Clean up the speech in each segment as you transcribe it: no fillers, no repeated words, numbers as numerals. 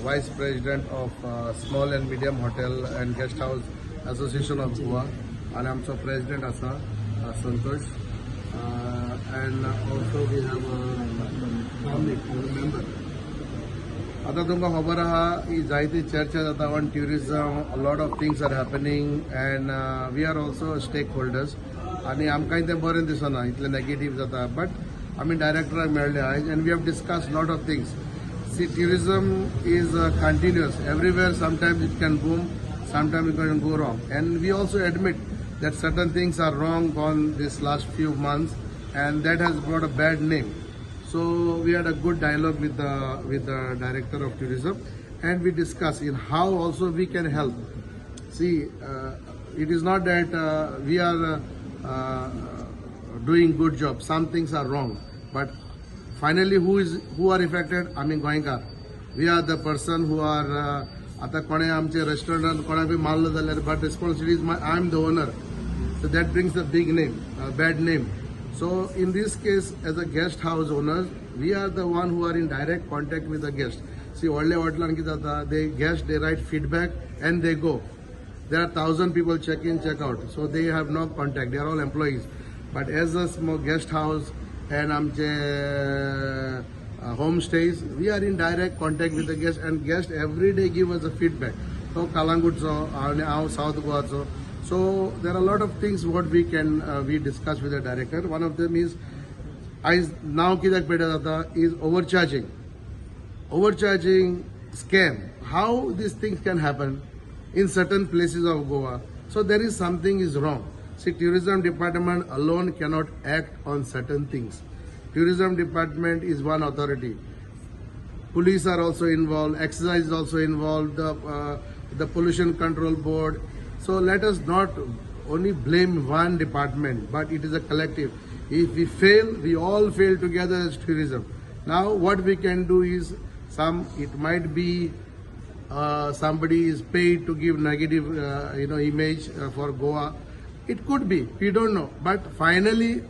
Vice President of Small and Medium Hotel and Guest House Association of Goa, and आमचो President आसा Santosh, and also we have a member. आता तुमकां खबर आहा ही जायती चर्चा जाता on tourism. A lot of things are happening, and we are also stakeholders. आणि आमकांय तें बरें दिसना इतलें नेगेटिव्ह जाता, बट आमी डायरेक्टराक मेळ्ळे आयज, and we have discussed lot of things. See, tourism is continuous. Everywhere, sometimes it can boom, sometimes it can go wrong. And we also admit that certain things are wrong on this last few months, and that has brought a bad name. So we had a good dialogue with the director of tourism, and we discussed in how also we can help. See, it is not that we are doing good job. Some things are wrong, but finally who are affected? I mean, Goenkar. We are the person who are आता कोणे आमचे रेस्टॉरंटात कोणाक B मारलो जाल्यार, but responsibility is I am the owner, so that brings a big name, a bad name. So in this case, as a guest house owners, we are the one who are in direct contact with the guest. See, व्हडले हॉटेलान कितें जाता, they write feedback and they go. There are 1,000 people check in, check out, so they have no contact. They are all employees. But as a small guest house and आमचे homestays, we are in direct contact with the guests, and guests every day give us a feedback. So Kalangutso, South Goa. So there are a lot of things what we can we discuss with the director. One of them is now kidak peda jata is overcharging scam. How these things can happen in certain places of Goa. So there is something is wrong. See, tourism department alone cannot act on certain things. Tourism department is one authority. Police are also involved. Excise is also involved. The pollution control board. So let us not only blame one department, but it is a collective. If we fail, we all fail together as tourism. Now what we can do is it might be somebody is paid to give negative image for Goa. It could be, we don't know. But finally,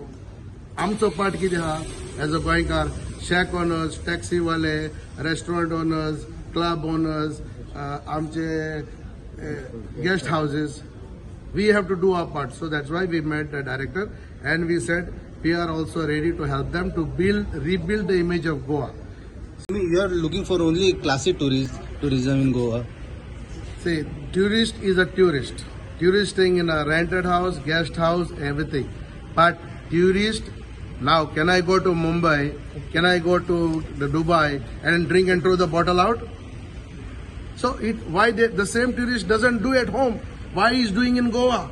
आमचो part कितें आहा as a गोंयकार, shake owners, taxi वाले, restaurant owners, club owners, आमचे guest houses, we have to do our part. So that's why we met the director, and we said we are also ready to help them to rebuild the image of Goa. You are looking for only classic tourism in Goa. See, tourist is a tourist. Tourist staying in a rented house, guest house, everything. But tourist, now can I go to Mumbai, can I go to the Dubai and drink and throw the bottle out? So why the same tourist doesn't do at home? Why he is doing in Goa?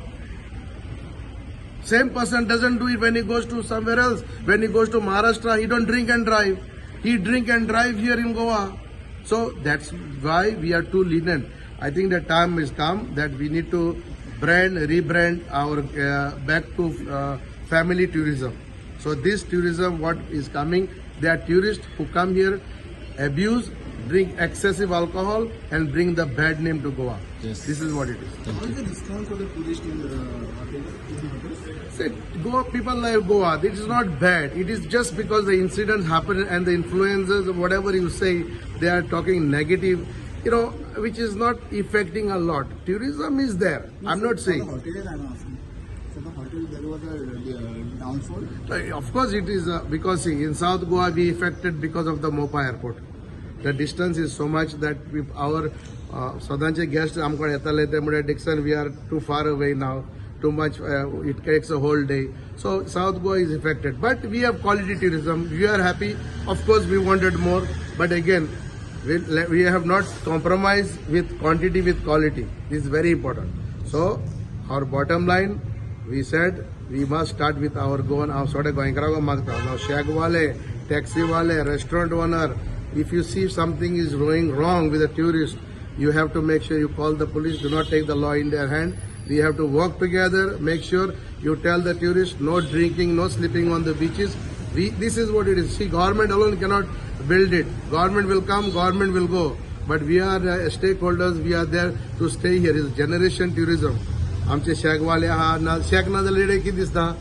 Same person doesn't do it when he goes to somewhere else. When he goes to Maharashtra, he don't drink and drive. He drink and drive here in Goa. So that's why we are too lenient. I think the time has come that we need to rebrand our back to family tourism. So this tourism, what is coming, they are tourists who come here, abuse, drink excessive alcohol, and bring the bad name to Goa. Yes. This is what it is. What is the discount for the tourists in the hotel? See, Goa, people like Goa. This is not bad. It is just because the incidents happen and the influencers, whatever you say, they are talking negative, which is not affecting a lot. Tourism is there. I'm not saying. For the hotel, I'm asking. For the hotel, there was a downfall? Of course, it is because see, in South Goa, we affected because of the Mopa airport. The distance is so much that our Sadanche guests, Dixon, we are too far away now. Too much, it takes a whole day. So South Goa is affected. But we have quality tourism. We are happy. Of course, we wanted more. But again, we have not compromised with quantity with quality. This is very important. So our bottom line, we said we must start with our Goan. Now shack wale, taxi wale, restaurant owner. If you see something is going wrong with a tourist, you have to make sure you call the police. Do not take the law in their hand. We have to work together. Make sure you tell the tourists no drinking, no sleeping on the beaches. This is what it is. See, government alone cannot build it. Government will come, government will go. But we are stakeholders. We are there to stay here. It's generation tourism. आमचे शेकवाले आहा shake ना जाल्यार कितें दिसता.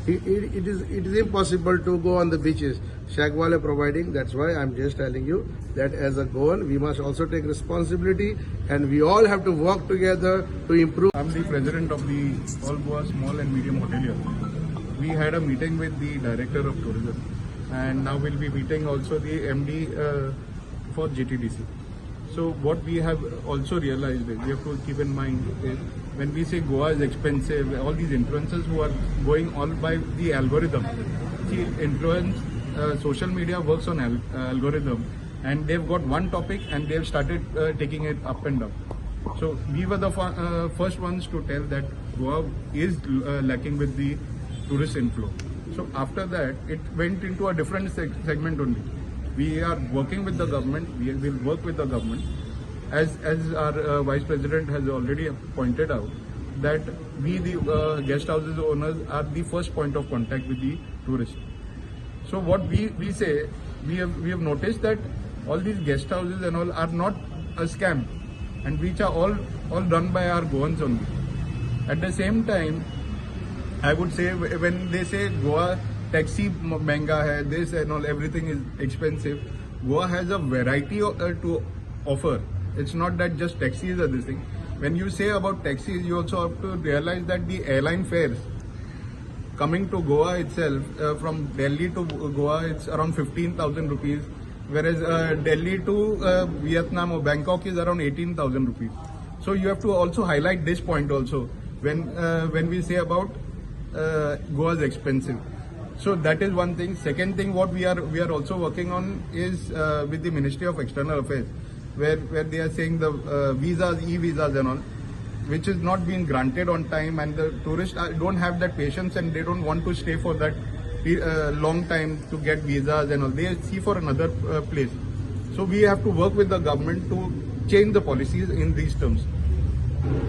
It is impossible to go on the beaches. Shagwal are providing. That's why I'm just telling you that as a Goan, we must also take responsibility and we all have to work together to improve. I'm the president of the All Goa Small and Medium Hotelier. We had a meeting with the director of tourism, and now we'll be meeting also the MD for GTDC. So what we have also realized is we have to keep in mind is when we say Goa is expensive, all these influencers who are going all by the algorithm. See, social media works on algorithm, and they've got one topic and they've started taking it up and down. So we were the first ones to tell that Goa is lacking with the tourist inflow. So after that, it went into a different segment only. We are working with the government. We will work with the government, as our Vice President has already pointed out, that we the guest houses owners are the first point of contact with the tourists. So what we say, we have noticed that all these guest houses and all are not a scam, and which are all done by our Goans only. At the same time, I would say when they say Goa taxi महंगा है, this and all, everything is expensive. Goa has a variety to offer. It's not that just taxis are this thing. When you say about taxis, you also have to realize that the airline fares coming to Goa itself, from Delhi to Goa, it's around 15,000 rupees, whereas Delhi to Vietnam or Bangkok is around 18,000 rupees. So you have to also highlight this point also when we say about Goa is expensive. So that is one thing. Second thing, what we are also working on is with the Ministry of External Affairs, where they are saying the visas, e-visas and all, which is not being granted on time, and the tourists don't have that patience and they don't want to stay for that long time to get visas and all. They see for another place. So we have to work with the government to change the policies in these terms.